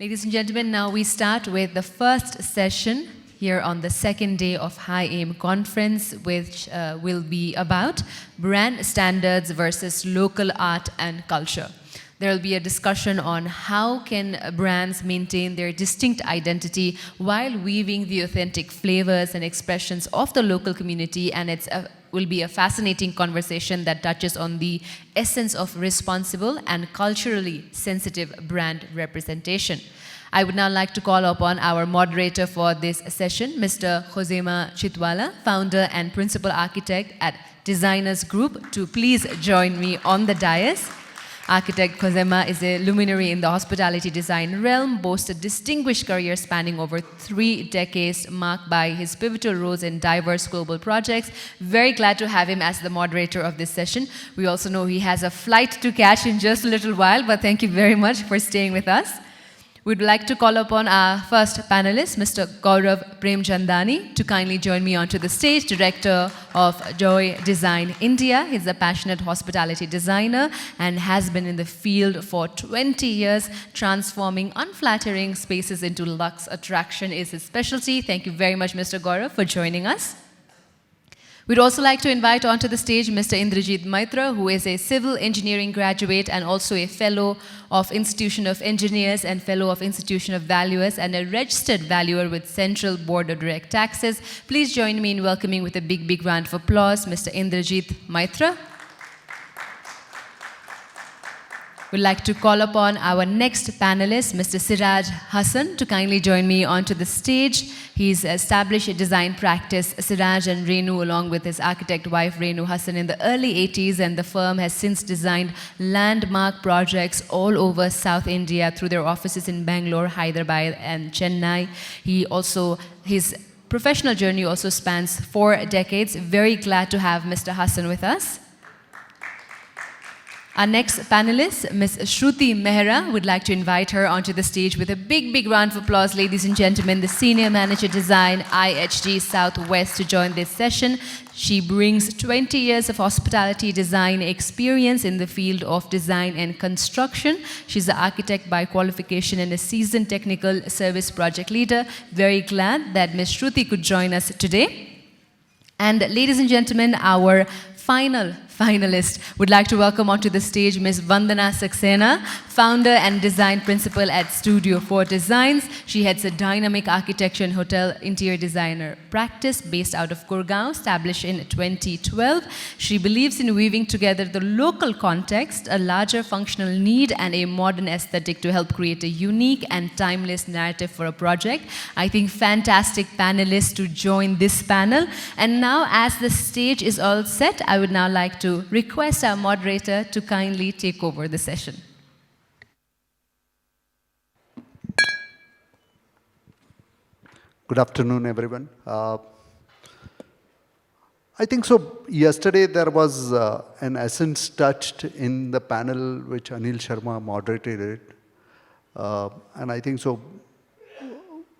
Ladies and gentlemen, now we start with the first session here on the second day of AiM conference, which will be about brand standards versus local art and culture. There will be a discussion on how can brands maintain their distinct identity while weaving the authentic flavors and expressions of the local community, and will be a fascinating conversation that touches on the essence of responsible and culturally sensitive brand representation. I would now like to call upon our moderator for this session, Mr. Josema Chitwala, founder and principal architect at Designers Group, to please join me on the dais. Architect Josema is a luminary in the hospitality design realm, boasts a distinguished career spanning over 3 decades, marked by his pivotal roles in diverse global projects. Very glad to have him as the moderator of this session. We also know he has a flight to catch in just a little while, but thank you very much for staying with us. We'd like to call upon our first panelist, Mr. Gaurav Premchandani, to kindly join me onto the stage, Director of Joy Design India. He's a passionate hospitality designer and has been in the field for 20 years. Transforming unflattering spaces into luxe attraction is his specialty. Thank you very much, Mr. Gaurav, for joining us. We'd also like to invite onto the stage Mr. Indrajit Maitra, who is a civil engineering graduate and also a fellow of Institution of Engineers and fellow of Institution of Valuers and a registered valuer with Central Board of Direct Taxes. Please join me in welcoming with a big round of applause Mr. Indrajit Maitra. We'd like to call upon our next panelist, Mr. Siraj Hassan, to kindly join me onto the stage. He's established a design practice, Siraj and Renu, along with his architect wife, Renu Hassan, in the early 80s, and the firm has since designed landmark projects all over South India through their offices in Bangalore, Hyderabad, and Chennai. His professional journey also spans 4 decades. Very glad to have Mr. Hassan with us. Our next panelist, Ms. Shruti Mehra, would like to invite her onto the stage with a big round of applause, ladies and gentlemen, the Senior Manager Design, IHG Southwest, to join this session. She brings 20 years of hospitality design experience in the field of design and construction. She's an architect by qualification and a seasoned technical service project leader. Very glad that Ms. Shruti could join us today. And ladies and gentlemen, our final finalist, would like to welcome onto the stage Ms. Vandana Saxena, founder and design principal at Studio 4 Designs. She heads a dynamic architecture and hotel interior designer practice based out of Gurgaon, established in 2012. She believes in weaving together the local context, a larger functional need, and a modern aesthetic to help create a unique and timeless narrative for a project. I think fantastic panelists to join this panel. And now, as the stage is all set, I would now like to request our moderator to kindly take over the session. Good afternoon, everyone. I think so. Yesterday there was an essence touched in the panel which Anil Sharma moderated it. And I think so.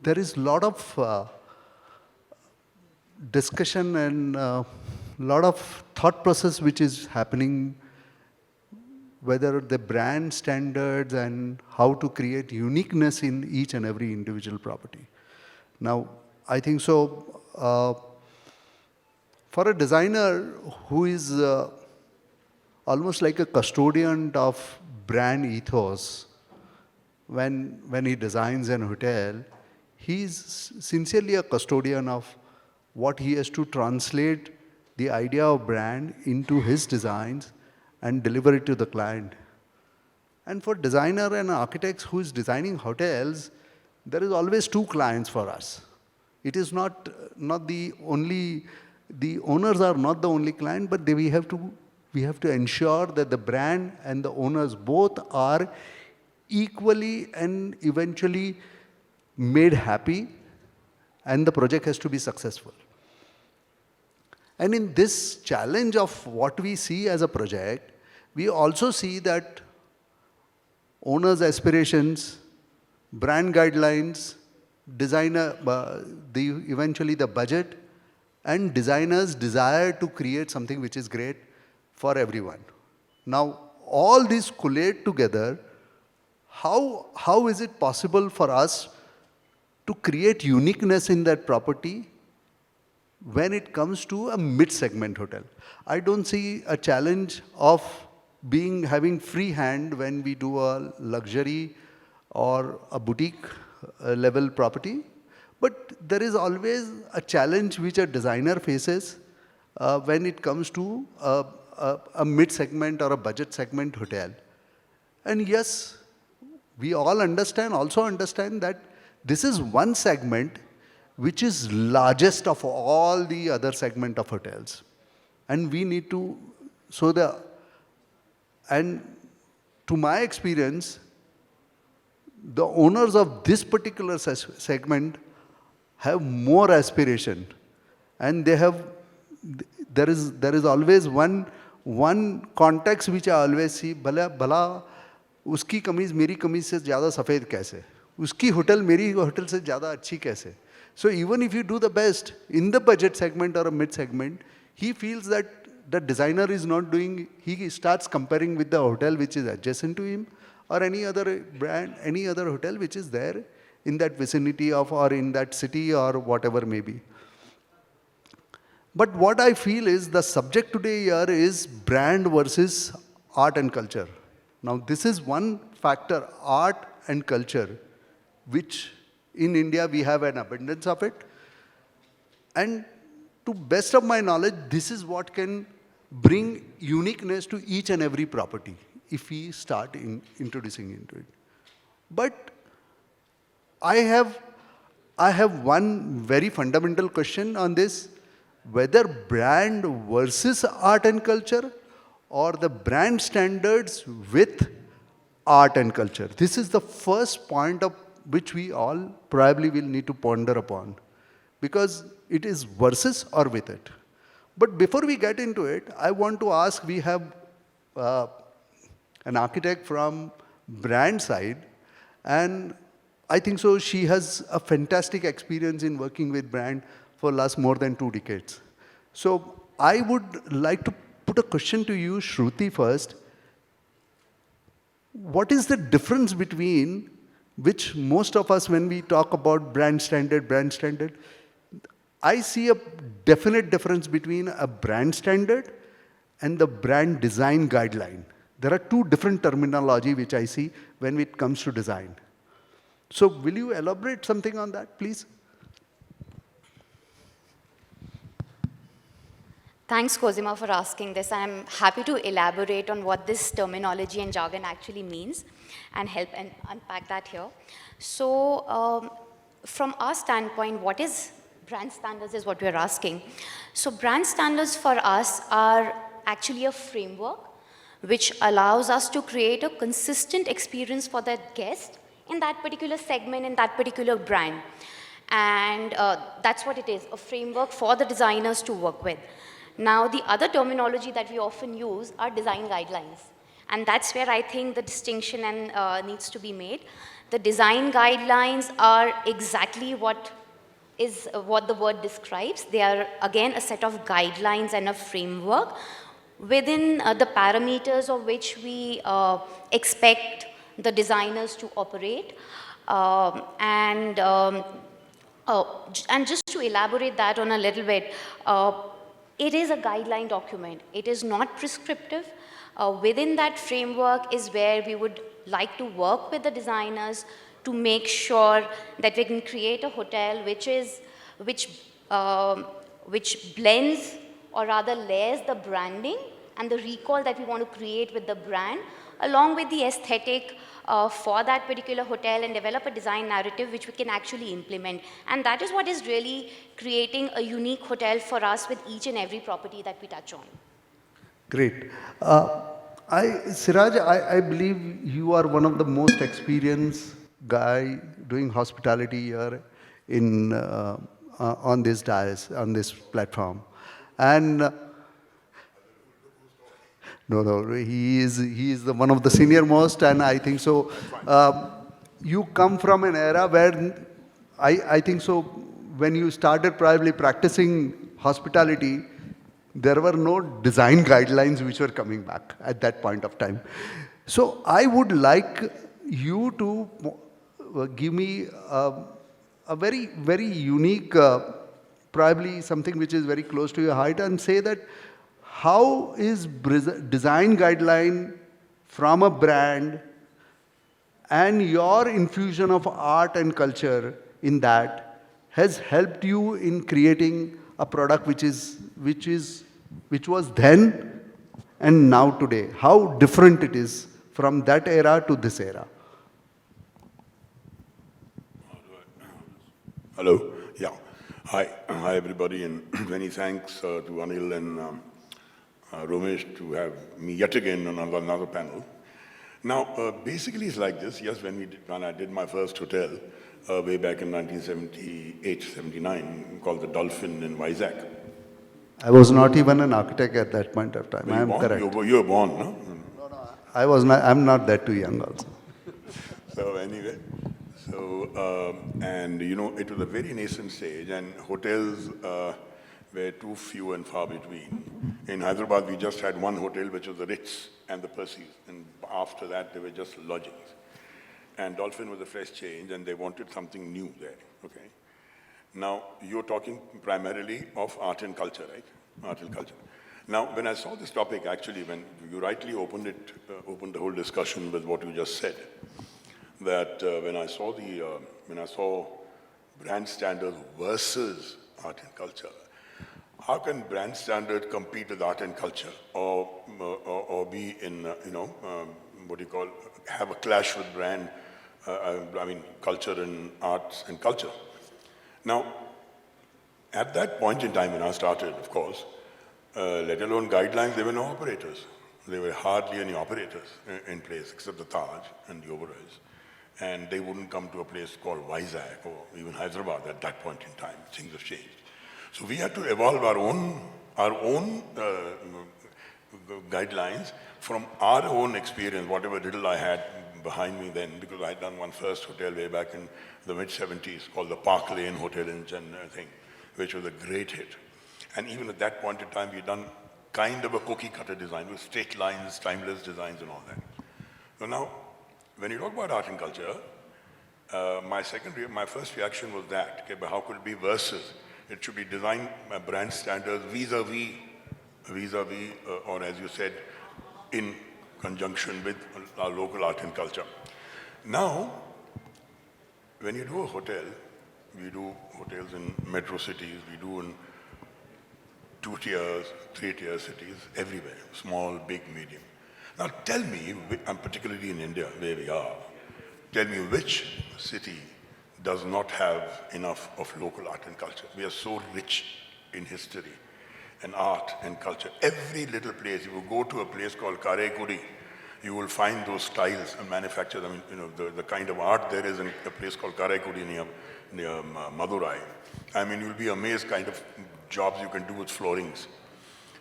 There is a lot of discussion and lot of thought process which is happening, whether the brand standards and how to create uniqueness in each and every individual property. Now, I think so, for a designer who is almost like a custodian of brand ethos, when he designs an hotel, he is sincerely a custodian of what he has to translate the idea of brand into his designs and deliver it to the client. And for designer and architects who is designing hotels, there is always 2 clients for us. It is not the only, the owners are not the only client, but we have to ensure that the brand and the owners both are equally and eventually made happy, and the project has to be successful. And in this challenge of what we see as a project, we also see that owners' aspirations, brand guidelines, designer, eventually the budget, and designers' desire to create something which is great for everyone. Now, all these collate together how is it possible for us to create uniqueness in that property when it comes to a mid-segment hotel? I don't see a challenge of having free hand when we do a luxury or a boutique level property. But there is always a challenge which a designer faces when it comes to a mid-segment or a budget segment hotel. And yes, we all also understand that this is one segment which is largest of all the other segment of hotels. And we need to, and to my experience, the owners of this particular segment have more aspiration, and there is always one context which I always see, भला उसकी कमीज मेरी कमीज से ज़्यादा सफ़ेद कैसे, उसकी होटल मेरी होटल से ज़्यादा अच्छी कैसे. So even if you do the best in the budget segment or a mid segment, he feels that the designer is not doing, he starts comparing with the hotel which is adjacent to him or any other brand, any other hotel which is there in that vicinity of or in that city or whatever may be. But what I feel is the subject today here is brand versus art and culture. Now this is one factor, art and culture, which in India we have an abundance of it. And to best of my knowledge, this is what can bring uniqueness to each and every property if we start introducing into it. But I have one very fundamental question on this, whether brand versus art and culture or the brand standards with art and culture. This is the first point of which we all probably will need to ponder upon, because it is versus or with it. But before we get into it, I want to ask, we have an architect from brand side, and I think so she has a fantastic experience in working with brand for last more than 2 decades. So I would like to put a question to you, Shruti, first. What is the difference between which most of us, when we talk about brand standard, I see a definite difference between a brand standard and the brand design guideline. There are 2 different terminology which I see when it comes to design. So will you elaborate something on that, please? Thanks, Cosima, for asking this. I'm happy to elaborate on what this terminology and jargon actually means and help and unpack that here. So from our standpoint, what is brand standards is what we're asking. So brand standards for us are actually a framework which allows us to create a consistent experience for the guest in that particular segment, in that particular brand. And that's what it is, a framework for the designers to work with. Now, the other terminology that we often use are design guidelines. And that's where I think the distinction needs to be made. The design guidelines are exactly what the word describes. They are, again, a set of guidelines and a framework within the parameters of which we expect the designers to operate. And just to elaborate that on a little bit, it is a guideline document. It is not prescriptive. Within that framework is where we would like to work with the designers to make sure that we can create a hotel which blends, or rather layers, the branding and the recall that we want to create with the brand, along with the aesthetic for that particular hotel, and develop a design narrative which we can actually implement. And that is what is really creating a unique hotel for us with each and every property that we touch on. Great. Siraj, I believe you are one of the most experienced guy doing hospitality here in on this dais, on this platform. And no, he is one of the senior most, and I think so. You come from an era where I think so. When you started probably practicing hospitality, there were no design guidelines which were coming back at that point of time. So I would like you to give me a very, very unique, probably something which is very close to your heart, and say that how is design guideline from a brand and your infusion of art and culture in that has helped you in creating a product which was then and now today. How different it is from that era to this era. Hello. Yeah. Hi. Hi, everybody, and many thanks to Anil and Romesh to have me yet again on another panel. Now, basically, it's like this. Yes, when I did my first hotel way back in 1978, 79, called the Dolphin in Vizag. I was not even an architect at that point of time. Were I you am born? correct. You were born, no? I was not, I'm not that too young also. So anyway, and you know, it was a very nascent stage, and hotels were too few and far between. In Hyderabad, we just had one hotel, which was the Ritz and the Percy's, and after that, they were just lodgings. And Dolphin was a fresh change, and they wanted something new there, okay? Now, you're talking primarily of art and culture, right? Art and culture. Now, when I saw this topic, actually, when you rightly opened the whole discussion with what you just said, that when I saw brand standards versus art and culture, how can brand standard compete with art and culture, or be in what do you call, have a clash with brand? I mean, culture and arts and culture. Now, at that point in time when I started, of course, let alone guidelines, there were no operators. There were hardly any operators in place except the Taj and the Oberois. And they wouldn't come to a place called Vizag or even Hyderabad at that point in time. Things have changed. So we had to evolve our own guidelines from our own experience, whatever little I had behind me then, because I had done one first hotel way back in the mid-70s called the Park Lane Hotel in Chennai, thing, which was a great hit. And even at that point in time, we'd done kind of a cookie-cutter design with straight lines, timeless designs and all that. So now, when you talk about art and culture, my first reaction was that, okay, but how could it be versus? It should be design brand standards vis-a-vis, or as you said, in conjunction with our local art and culture. Now, when you do a hotel, we do hotels in metro cities, we do in 2-tier, 3-tier cities, everywhere, small, big, medium. Now tell me, and particularly in India, where we are, tell me which city does not have enough of local art and culture. We are so rich in history and art and culture. Every little place, if you go to a place called Karaikudi, you will find those styles and manufactured. I mean, you know, the kind of art there is in a place called Karaikudi near Madurai. I mean, you'll be amazed kind of jobs you can do with floorings.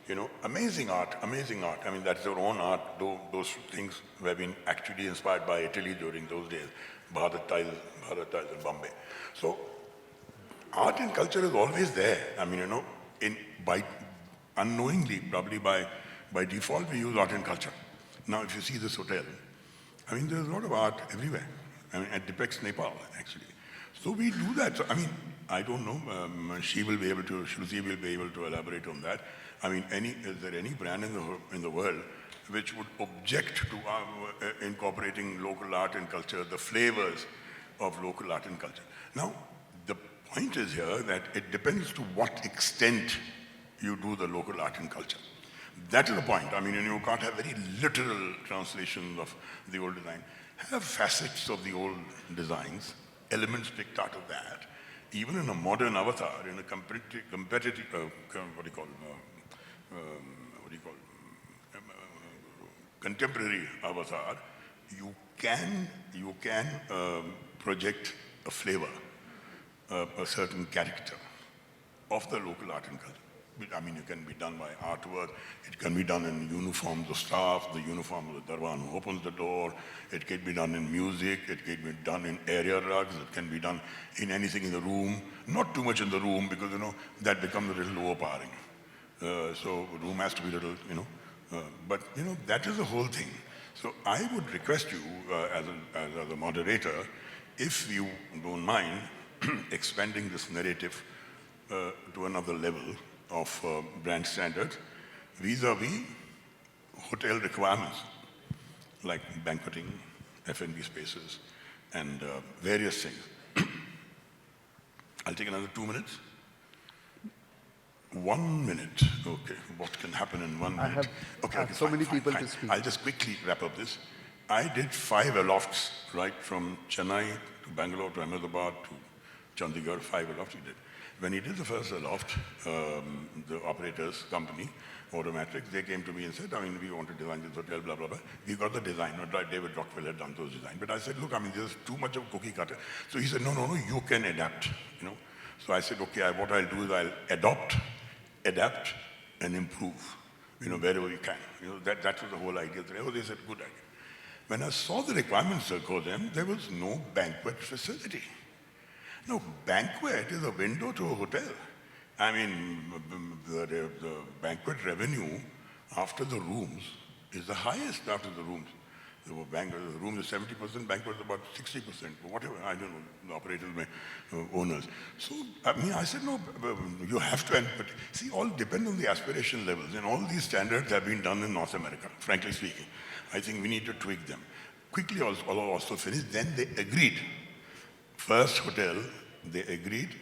You know, amazing art, amazing art. I mean, that's their own art. Those things have been actually inspired by Italy during those days. Bharat tiles in Bombay. So, art and culture is always there. I mean, you know, unknowingly, probably by default, we use art and culture. Now, if you see this hotel, I mean, there's a lot of art everywhere. I mean, it depicts Nepal, actually. So we do that. So, I mean, I don't know. Shruti will be able to elaborate on that. I mean, is there any brand in the world which would object to incorporating local art and culture, the flavors of local art and culture? Now, the point is here that it depends to what extent you do the local art and culture. That is the point. I mean, you can't have very literal translations of the old design. Have facets of the old designs, elements picked out of that. Even in a modern avatar, in a competitive, contemporary avatar, you can project a flavor, a certain character of the local art and culture. I mean, it can be done by artwork, it can be done in uniforms of staff, the uniform of the Darwan who opens the door, it can be done in music, it can be done in area rugs, it can be done in anything in the room, not too much in the room because, you know, that becomes a little overpowering. So room has to be little, you know, but, you know, that is the whole thing. So I would request you, as a moderator, if you don't mind, expanding this narrative to another level of brand standards vis-a-vis hotel requirements like banqueting, F&B spaces, and various things. I'll take another 2 minutes. 1 minute. Okay, what can happen in 1 minute? I have so many people to speak. I'll just quickly wrap up this. I did 5 alofts, right, from Chennai to Bangalore to Ahmedabad to Chandigarh, 5 alofts he did. When he did the first aloft, the operators company, Automatrics, they came to me and said, I mean, we want to design this hotel, blah, blah, blah. We got the design, not David Rockwell had done those designs. But I said, look, I mean, there's too much of cookie cutter. So he said, no, you can adapt, you know. So I said, okay, what I'll do is I'll adapt, and improve, you know, wherever you can. You know, that was the whole idea. Oh, they said, good idea. When I saw the requirements for them, there was no banquet facility. No, banquet is a window to a hotel. I mean, the banquet revenue after the rooms is the highest after the rooms. The room is 70%, banquet is about 60%, but whatever, I don't know, the operators, owners. So, I mean, I said, no, you have to, but see, all depend on the aspiration levels, and all these standards have been done in North America, frankly speaking. I think we need to tweak them. Quickly, also finish, then they agreed. First hotel, they agreed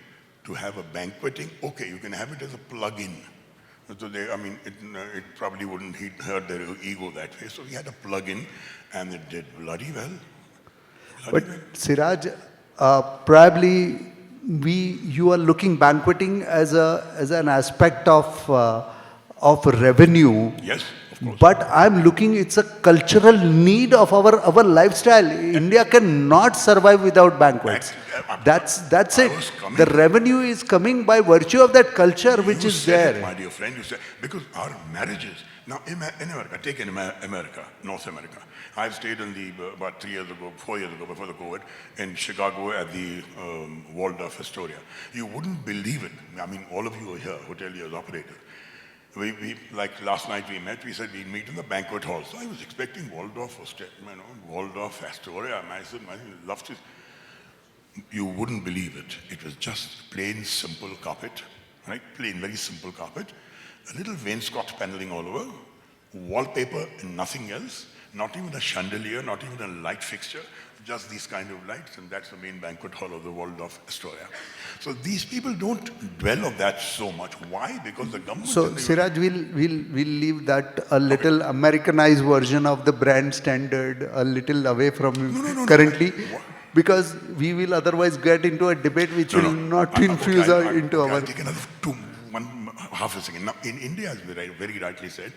to have a banqueting. Okay, you can have it as a plug-in. So I mean, it probably wouldn't hurt their ego that way. So we had a plug-in, and it did bloody well. Siraj, probably you are looking banqueting as an aspect of revenue. Yes, of course. But I'm looking, it's a cultural need of our lifestyle. India cannot survive without banquets. That's it. The revenue is coming by virtue of that culture which is there. My dear friend, you said, because our marriages, now in America, take in America, North America. I've stayed in about 4 years ago, before the COVID, in Chicago at the Waldorf Astoria. You wouldn't believe it. I mean, all of you are here, hoteliers, operators. We like last night we met, we said we'd meet in the banquet hall. So I was expecting Waldorf Astoria. I said, I love this. You wouldn't believe it. It was just plain, simple carpet, right? Plain, very simple carpet. A little wainscot paneling all over, wallpaper and nothing else. Not even a chandelier, not even a light fixture, just these kind of lights, and that's the main banquet hall of the Waldorf Astoria. So these people don't dwell on that so much. Why? Because the government... So, Siraj, we'll leave that a little Americanized version of the brand standard a little away from currently. Because we will otherwise get into a debate which will not infuse into our... I'll take another half a second. Now, in India, as very rightly said,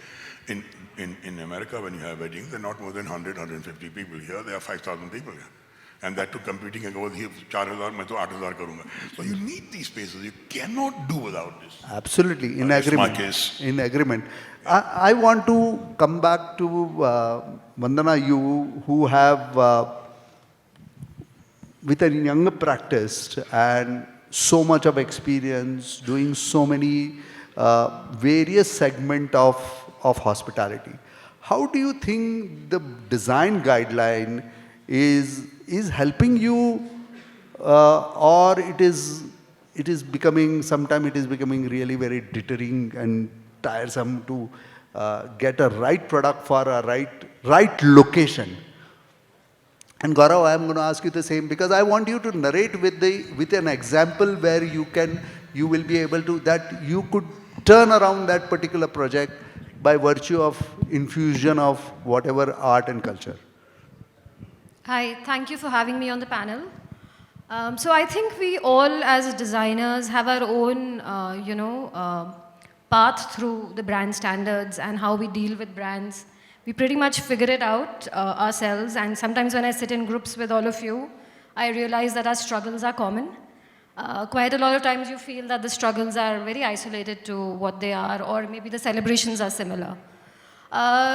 in America, when you have weddings, there are not more than 100, 150 people. Here, there are 5,000 people here. And that too competing and go, 4,000, मैं तो 8,000 करूँगा. So you need these spaces. You cannot do without this. Absolutely, in agreement. In agreement. I want to come back to Vandana, you who have, with a young practice and so much of experience, doing so many various segments of hospitality. How do you think the design guideline is helping you, or it is becoming, sometimes it is becoming really very deterring and tiresome to get a right product for a right location? And Gaurav, I am going to ask you the same, because I want you to narrate with an example where you will be able to, that you could turn around that particular project by virtue of infusion of whatever art and culture. Hi, thank you for having me on the panel. So I think we all as designers have our own, path through the brand standards and how we deal with brands. We pretty much figure it out ourselves, and sometimes when I sit in groups with all of you, I realize that our struggles are common. Quite a lot of times you feel that the struggles are very isolated to what they are, or maybe the celebrations are similar.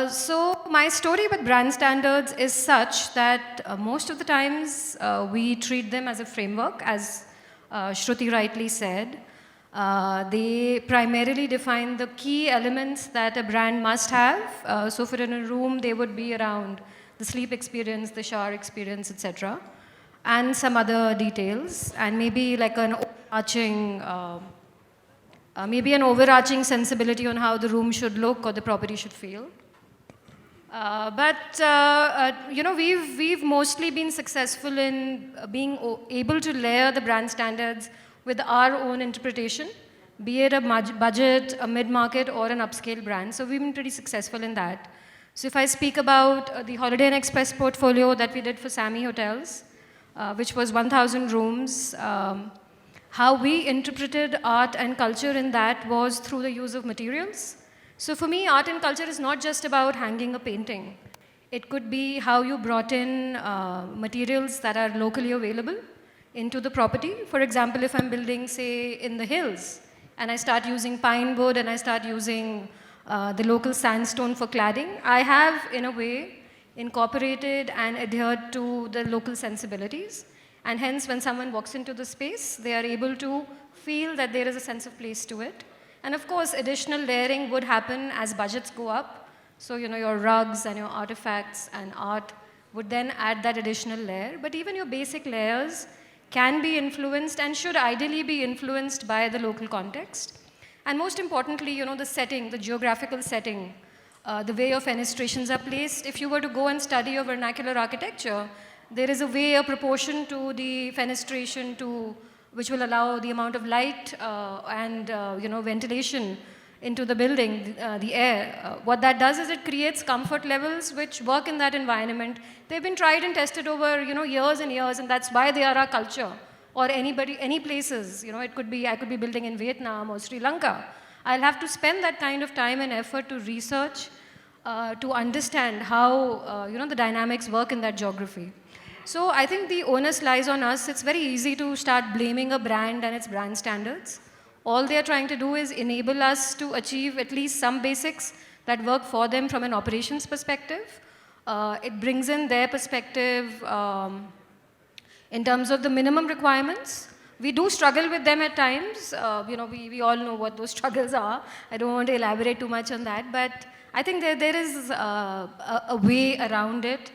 So my story with brand standards is such that most of the times we treat them as a framework, as Shruti rightly said. They primarily define the key elements that a brand must have. So for in a room, they would be around the sleep experience, the shower experience, etc., and some other details, and maybe like an overarching sensibility on how the room should look or the property should feel. We've mostly been successful in being able to layer the brand standards with our own interpretation, be it a budget, a mid-market, or an upscale brand. So we've been pretty successful in that. So if I speak about the Holiday Inn Express portfolio that we did for Sami Hotels, which was 1,000 rooms, how we interpreted art and culture in that was through the use of materials. So for me, art and culture is not just about hanging a painting. It could be how you brought in materials that are locally available into the property. For example, if I'm building, say, in the hills, and I start using pine wood and I start using the local sandstone for cladding, I have, in a way, incorporated and adhered to the local sensibilities. And hence, when someone walks into the space, they are able to feel that there is a sense of place to it. And of course, additional layering would happen as budgets go up. So, your rugs and your artifacts and art would then add that additional layer. But even your basic layers can be influenced and should ideally be influenced by the local context. And most importantly, the setting, the geographical setting, the way your fenestrations are placed. If you were to go and study your vernacular architecture, there is a way, a proportion to the fenestration which will allow the amount of light and ventilation into the building, the air. What that does is it creates comfort levels which work in that environment. They've been tried and tested over years and years, and that's why they are our culture. Or any places, it could be, I could be building in Vietnam or Sri Lanka. I'll have to spend that kind of time and effort to research, to understand how the dynamics work in that geography. So I think the onus lies on us. It's very easy to start blaming a brand and its brand standards. All they are trying to do is enable us to achieve at least some basics that work for them from an operations perspective. It brings in their perspective in terms of the minimum requirements. We do struggle with them at times. We all know what those struggles are. I don't want to elaborate too much on that, but I think there is a way around it.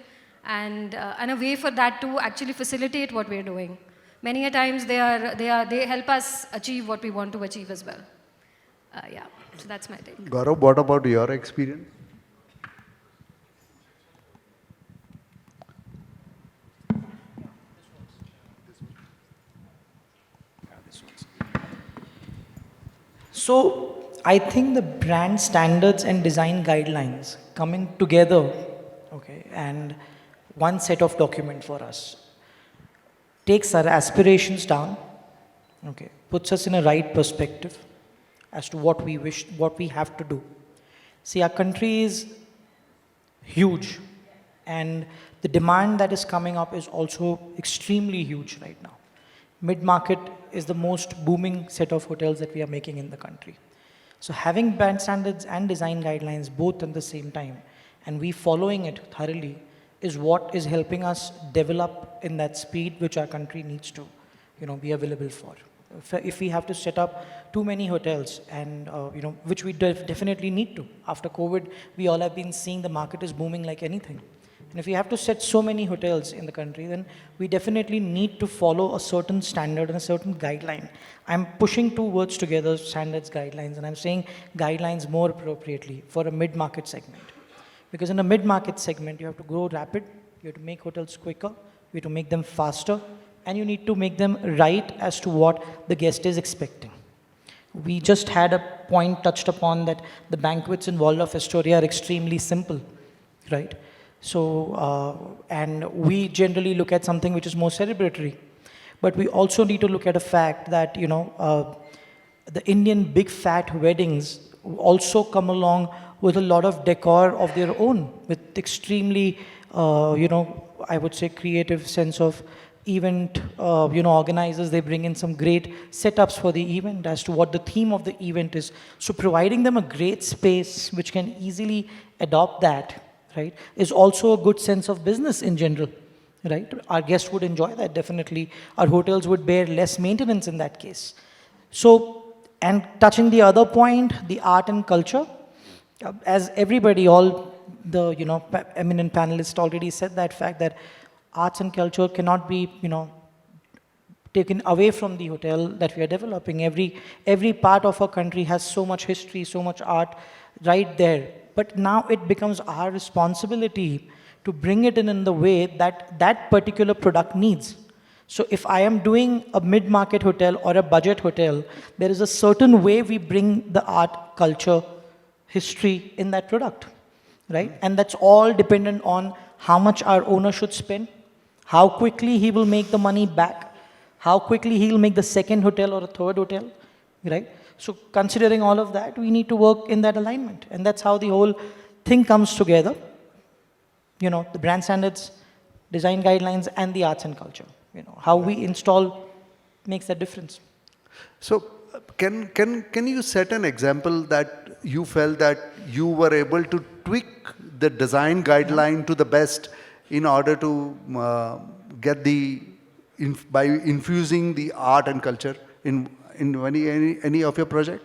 And a way for that to actually facilitate what we're doing. Many a times they help us achieve what we want to achieve as well. So that's my take. Gaurav, what about your experience? So I think the brand standards and design guidelines coming together, okay, and one set of document for us takes our aspirations down, okay, puts us in a right perspective as to what we wish, what we have to do. See, our country is huge, and the demand that is coming up is also extremely huge right now. Mid-market is the most booming set of hotels that we are making in the country. So having brand standards and design guidelines both at the same time, and we following it thoroughly, is what is helping us develop in that speed which our country needs to, be available for. If we have to set up too many hotels, and which we definitely need to. After COVID, we all have been seeing the market is booming like anything. And if we have to set so many hotels in the country, then we definitely need to follow a certain standard and a certain guideline. I'm pushing two words together, standards, guidelines, and I'm saying guidelines more appropriately for a mid-market segment. Because in a mid-market segment, you have to grow rapid, you have to make hotels quicker, you have to make them faster, and you need to make them right as to what the guest is expecting. We just had a point touched upon that the banquets in Waldorf Astoria are extremely simple, right? So, and we generally look at something which is more celebratory. But we also need to look at a fact that, the Indian big fat weddings also come along with a lot of decor of their own, with extremely, I would say creative sense of event, organizers, they bring in some great setups for the event as to what the theme of the event is. So providing them a great space which can easily adopt that, right, is also a good sense of business in general, right? Our guests would enjoy that definitely. Our hotels would bear less maintenance in that case. So And touching the other point, the art and culture, as everybody, all the eminent panelists already said that fact that arts and culture cannot be taken away from the hotel that we are developing. Every part of our country has so much history, so much art right there. But now it becomes our responsibility to bring it in the way that that particular product needs. So if I am doing a mid-market hotel or a budget hotel, there is a certain way we bring the art, culture, history in that product, right? And that's all dependent on how much our owner should spend, how quickly he will make the money back, how quickly he'll make the second hotel or a third hotel, right? So considering all of that, we need to work in that alignment. And that's how the whole thing comes together. The brand standards, design guidelines, and the arts and culture. How we install makes that difference. So can you set an example that you felt that you were able to tweak the design guideline to the best in order to get by infusing the art and culture in any of your project?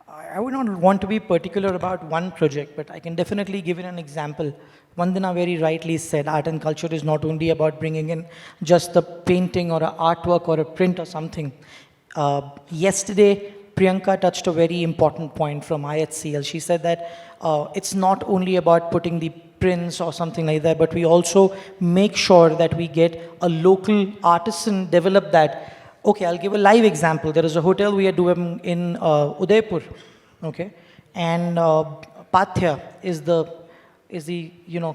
I would not want to be particular about one project, but I can definitely give you an example. Vandana very rightly said, art and culture is not only about bringing in just the painting or an artwork or a print or something. Yesterday, Priyanka touched a very important point from IHCL. She said that it's not only about putting the prints or something like that, but we also make sure that we get a local artisan develop that. Okay, I'll give a live example. There is a hotel we are doing in Udaipur, okay, and Pathya is the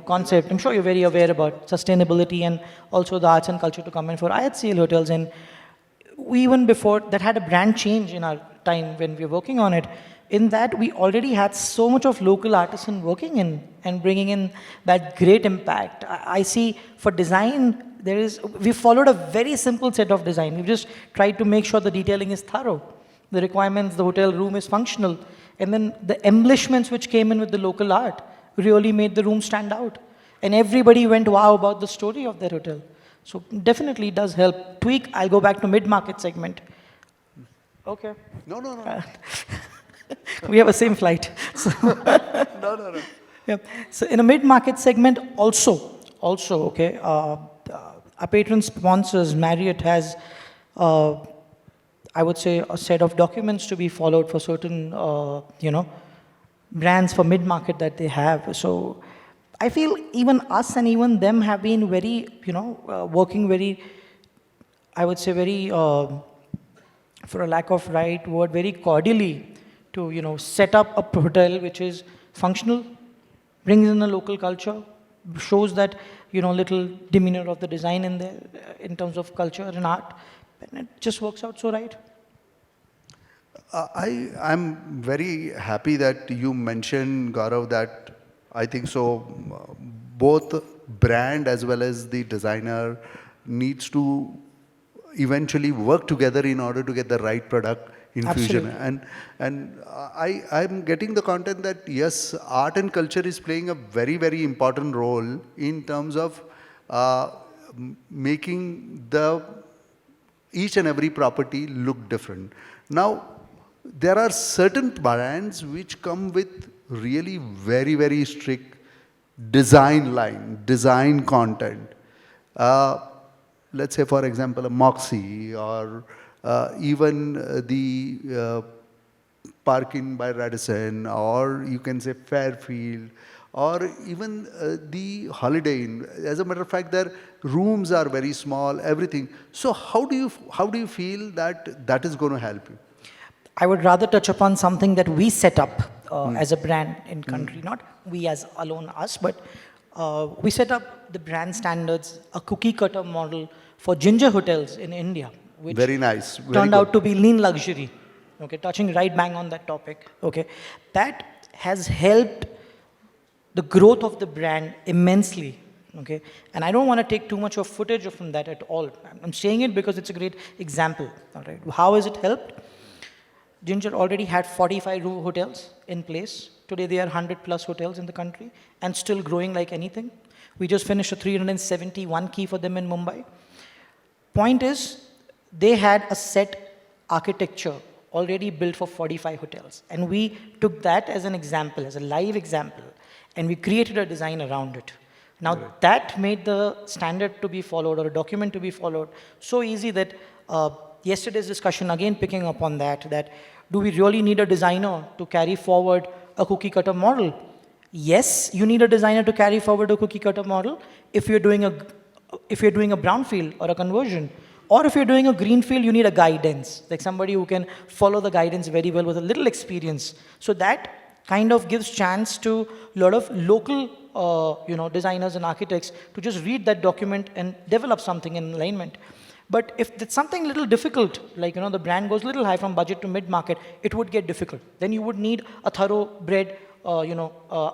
concept. I'm sure you're very aware about sustainability and also the arts and culture to come in for IHCL hotels. And we even before that had a brand change in our time when we were working on it. In that, we already had so much of local artisan working in and bringing in that great impact. I see for design, we followed a very simple set of design. We've just tried to make sure the detailing is thorough. The requirements, the hotel room is functional. And then the embellishments which came in with the local art really made the room stand out. And everybody went wow about the story of their hotel. So definitely it does help. Tweak, I'll go back to mid-market segment. Okay. No. We have the same flight. So No. yeah. So in a mid-market segment also, okay, our patron sponsors, Marriott has, I would say, a set of documents to be followed for certain, brands for mid-market that they have. So I feel even us and even them have been very, working very, I would say very, for a lack of right word, very cordially to, set up a hotel which is functional, brings in a local culture, shows that, little demeanor of the design in there in terms of culture and art, and it just works out so right. I'm very happy that you mentioned, Gaurav, that I think so both brand as well as the designer needs to eventually work together in order to get the right product infusion. Absolutely. And I'm getting the content that yes, art and culture is playing a very, very important role in terms of making each and every property look different. Now, there are certain brands which come with really very, very strict design content. Let's say, for example, a Moxie or even the Parkin by Radisson, or you can say Fairfield, or even the Holiday Inn. As a matter of fact, their rooms are very small, everything. So how do you feel that is going to help you? I would rather touch upon something that we set up as a brand in country, not we as alone us, but we set up the brand standards, a cookie cutter model for Ginger hotels in India, which Very nice. Very turned good. out to be lean luxury. Okay, touching right bang on that topic. Okay, that has helped the growth of the brand immensely. Okay, and I don't want to take too much of footage from that at all. I'm saying it because it's a great example. All right, how has it helped? Ginger already had 45 hotels in place. Today they are 100 plus hotels in the country and still growing like anything. We just finished a 371 key for them in Mumbai. Point is, they had a set architecture already built for 45 hotels. And we took that as an example, as a live example, and we created a design around it. Now that made the standard to be followed or a document to be followed so easy that yesterday's discussion, again picking up on that, do we really need a designer to carry forward a cookie cutter model? Yes, you need a designer to carry forward a cookie cutter model if you're doing a brownfield or a conversion. Or if you're doing a greenfield, you need a guidance, like somebody who can follow the guidance very well with a little experience. So that kind of gives chance to a lot of local designers and architects to just read that document and develop something in alignment. But if it's something a little difficult, like the brand goes a little high from budget to mid-market, it would get difficult. Then you would need a thoroughbred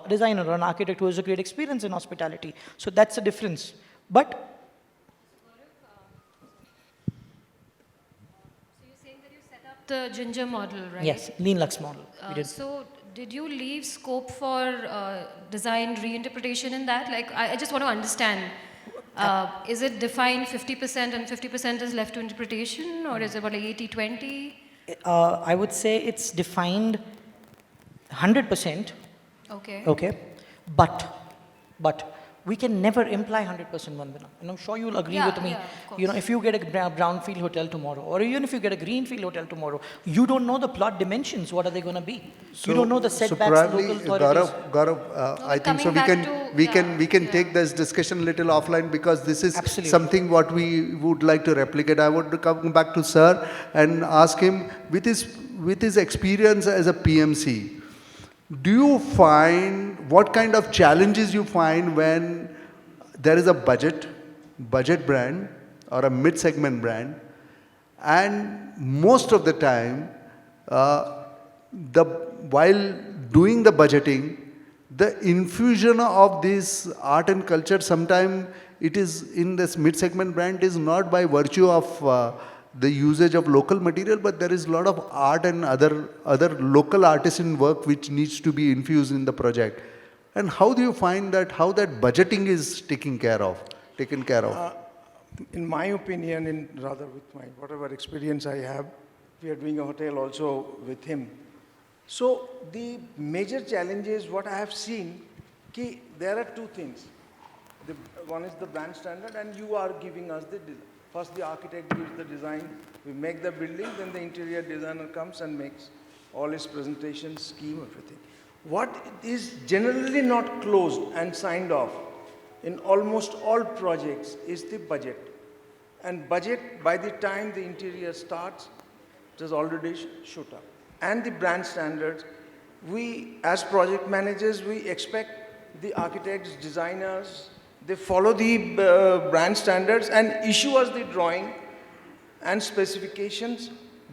designer or an architect who has a great experience in hospitality. So that's the difference. But The Ginger model, right? yes, Lean Lux model. We did. So did you leave scope for design reinterpretation in that? Like, I just want to understand, is it defined 50% and 50% is left to interpretation, or is it about like 80-20? I would say it's defined 100%. Okay. Okay, but we can never imply 100% Vandana. And I'm sure you'll agree with me. Yeah, of course. If you get a brownfield hotel tomorrow, or even if you get a greenfield hotel tomorrow, you don't know the plot dimensions. What are they going to be? You don't know the setbacks, so probably, local authorities. Gaurav, I think so. coming We back can to- take this discussion a little offline because this is Absolutely. something what we would like to replicate. I would come back to sir and ask him with his experience as a PMC. Do you find, what kind of challenges you find when there is a budget brand or a mid-segment brand, and most of the time, while doing the budgeting, the infusion of this art and culture, sometimes it is in this mid-segment brand is not by virtue of the usage of local material, but there is a lot of art and other local artisan work which needs to be infused in the project. And how do you find that, how that budgeting is taken care of? In my opinion, rather with my whatever experience I have, we are doing a hotel also with him. So the major challenge is what I have seen, there are two things. One is the brand standard, and you are giving us the design. First, the architect gives the design, we make the building, then the interior designer comes and makes all his presentation, scheme, everything. What is generally not closed and signed off in almost all projects is the budget. And budget, by the time the interior starts, it has already shoot up. And the brand standards, we as project managers, we expect the architects, designers, they follow the brand standards and issue us the drawing and specifications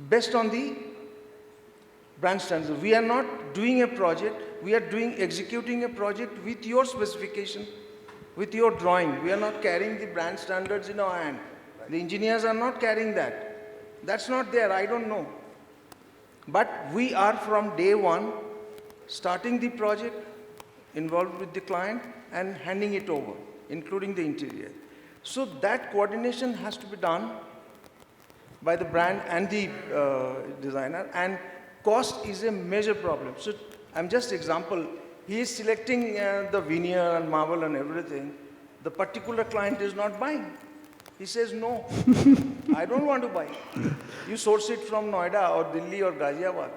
based on the brand standards. We are not doing a project, we are executing a project with your specification, with your drawing. We are not carrying the brand standards in our hand. The engineers are not carrying that. That's not there, I don't know. But we are from day one, starting the project, involved with the client and handing it over, including the interior. So that coordination has to be done by the brand and the designer, and cost is a major problem. So I'm just example, he is selecting the veneer and marble and everything. The particular client is not buying. He says, no, I don't want to buy. You source it from Noida or Delhi or Ghaziabad.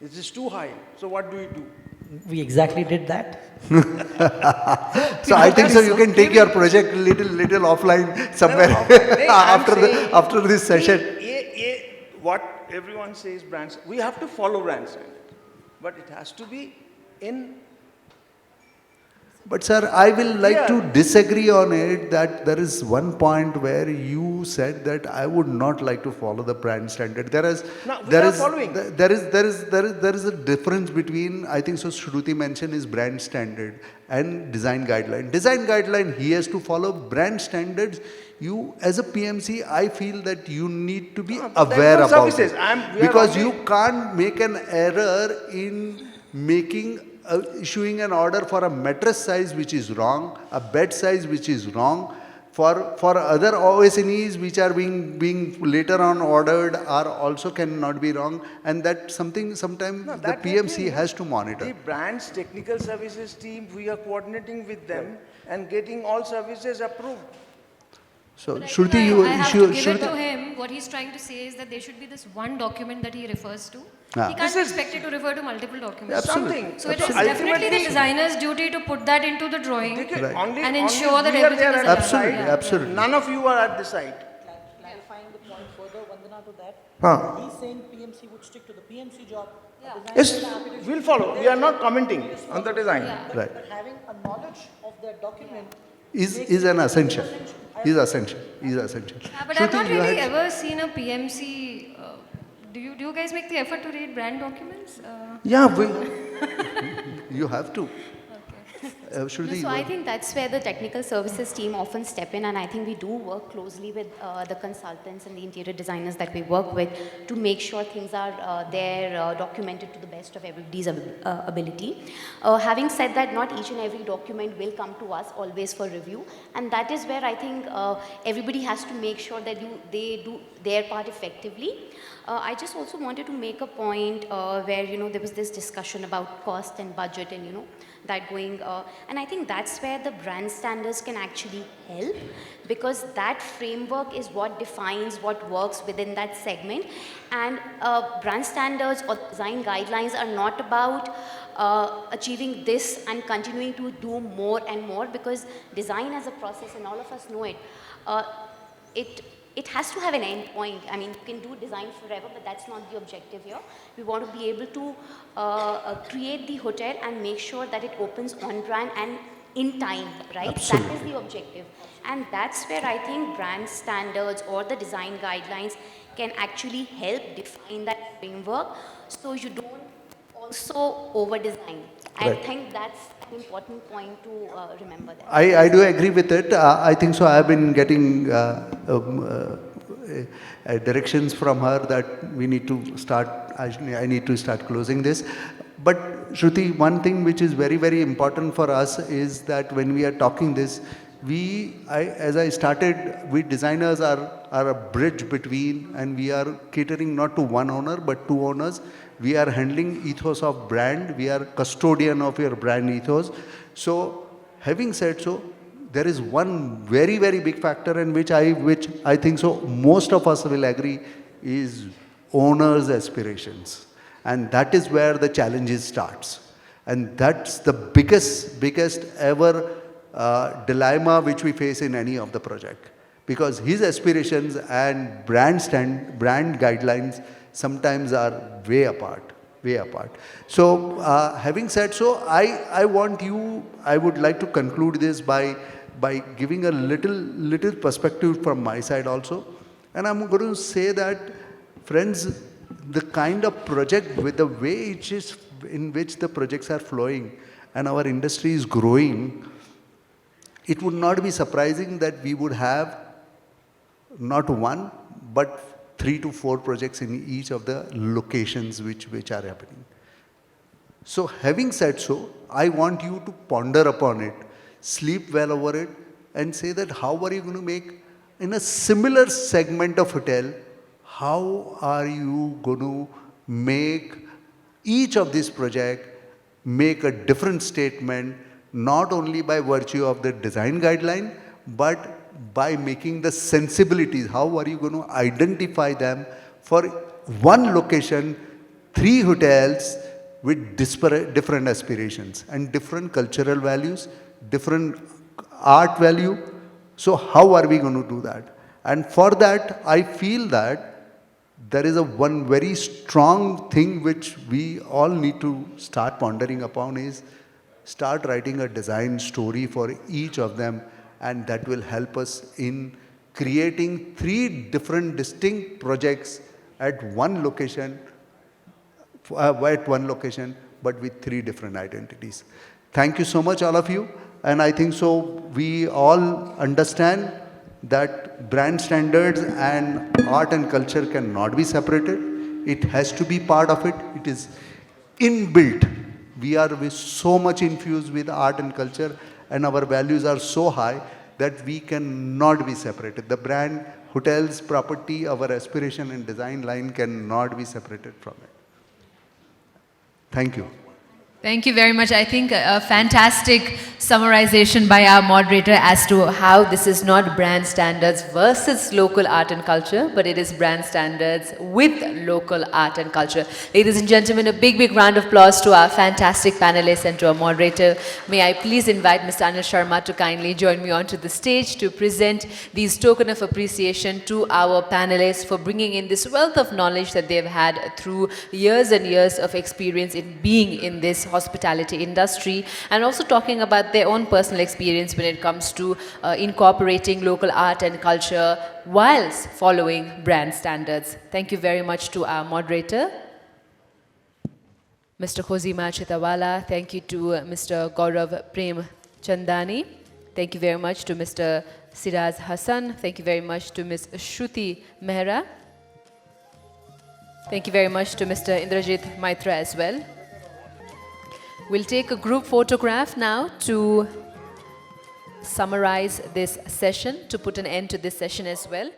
It is too high. So what do you do? We exactly did that. So I think so you can take your project little offline somewhere after this session. What everyone says brands, we have to follow brand standard. But it has to be in. But sir, I will like to disagree on it that there is one point where you said that I would not like to follow the brand standard. There is a difference between, I think so Shruti mentioned, is brand standard and design guideline. Design guideline, he has to follow brand standards. You as a PMC, I feel that you need to be aware about it. Because you can't make an error in issuing an order for a mattress size which is wrong, a bed size which is wrong, For other OSNEs which are being later on ordered are also cannot be wrong, and that's something sometimes No, the that PMC thing, has to monitor. the brand's technical services team, we are coordinating with them and getting all services approved. So But I Shruti, think you I have you to give it Shruti, to him. What he's trying to say is that there should be this one document that he refers to. Ah. He can't This be is- expected to refer to multiple documents. Absolutely. Something. So it is Absolutely. definitely the Ultimately- designer's duty to put that into the drawing Right. and ensure that we are everything there is at the aligned. Absolutely, site. Yeah. absolutely. None of you are at the site. Clarifying the point further, Vandana, to that. Huh. He's saying PMC would stick to the PMC job. Yeah. Yes, we'll follow. We are not commenting on the design. right, But having a knowledge of that document is an essential. Is essential. Is essential. Yeah, but I've Shruti, not you really had- ever seen a PMC. Do you guys make the effort to read brand documents? Yeah, we, You have to. Shruti, No, you so I were- think that's where the technical services team often step in, and I think we do work closely with the consultants and the interior designers that we work with to make sure things are there, documented to the best of everybody's ability. Having said that, not each and every document will come to us always for review, and that is where I think everybody has to make sure that they do their part effectively. I just also wanted to make a point where, there was this discussion about cost and budget and, that going, and I think that's where the brand standards can actually help, because that framework is what defines what works within that segment. And brand standards or design guidelines are not about achieving this and continuing to do more and more, because design as a process, and all of us know it, it has to have an end point. I mean, you can do design forever, but that's not the objective here. We want to be able to create the hotel and make sure that it opens on brand and in time, right? Absolutely. That is the objective. And that's where I think brand standards or the design guidelines can actually help define that framework, so you don't also over-design. I Right. think that's an important point to remember there. I do agree with it. I think so. I've been getting directions from her that we need to start, I need to start closing this. But Shruti, one thing which is very, very important for us is that when we are talking this, as I started, we designers are a bridge between, and we are catering not to one owner, but two owners. We are handling ethos of brand. We are custodian of your brand ethos. So, having said so, there is one very, very big factor, in which I think so most of us will agree, is owners' aspirations, and that is where the challenges starts, and that's the biggest ever dilemma which we face in any of the project, because his aspirations and brand guidelines sometimes are way apart. So having said so, I would like to conclude this by giving a little perspective from my side also. And I'm going to say that, friends, the kind of project, with the way in which the projects are flowing and our industry is growing, it would not be surprising that we would have not one, but 3 to 4 projects in each of the locations which are happening. So having said so, I want you to ponder upon it, sleep well over it, and say that how are you going to make, in a similar segment of hotel, how are you going to make each of these projects make a different statement, not only by virtue of the design guideline, but by making the sensibilities. How are you going to identify them for one location, 3 hotels with different aspirations and different cultural values, different art value? So how are we going to do that? And for that, I feel that there is one very strong thing which we all need to start pondering upon, is start writing a design story for each of them, and that will help us in creating 3 different distinct projects at one location, but with 3 different identities. Thank you so much, all of you. And I think so we all understand that brand standards and art and culture cannot be separated. It has to be part of it. It is inbuilt. We are so much infused with art and culture, and our values are so high that we cannot be separated. The brand, hotels, property, our aspiration and design line cannot be separated from it. Thank you. Thank you very much. I think a fantastic summarization by our moderator as to how this is not brand standards versus local art and culture, but it is brand standards with local art and culture. Ladies and gentlemen, a big, big round of applause to our fantastic panelists and to our moderator. May I please invite Mr. Anil Sharma to kindly join me onto the stage to present these token of appreciation to our panelists for bringing in this wealth of knowledge that they've had through years and years of experience in being in this hospitality industry, and also talking about their own personal experience when it comes to incorporating local art and culture whilst following brand standards. Thank you very much to our moderator, Mr. Khozima Chitawala. Thank you to Mr. Gaurav Prem Chandani. Thank you very much to Mr. Siraz Hassan. Thank you very much to Ms. Shruti Mehra. Thank you very much to Mr. Indrajit Maitra as well. We'll take a group photograph now to summarize this session, to put an end to this session as well.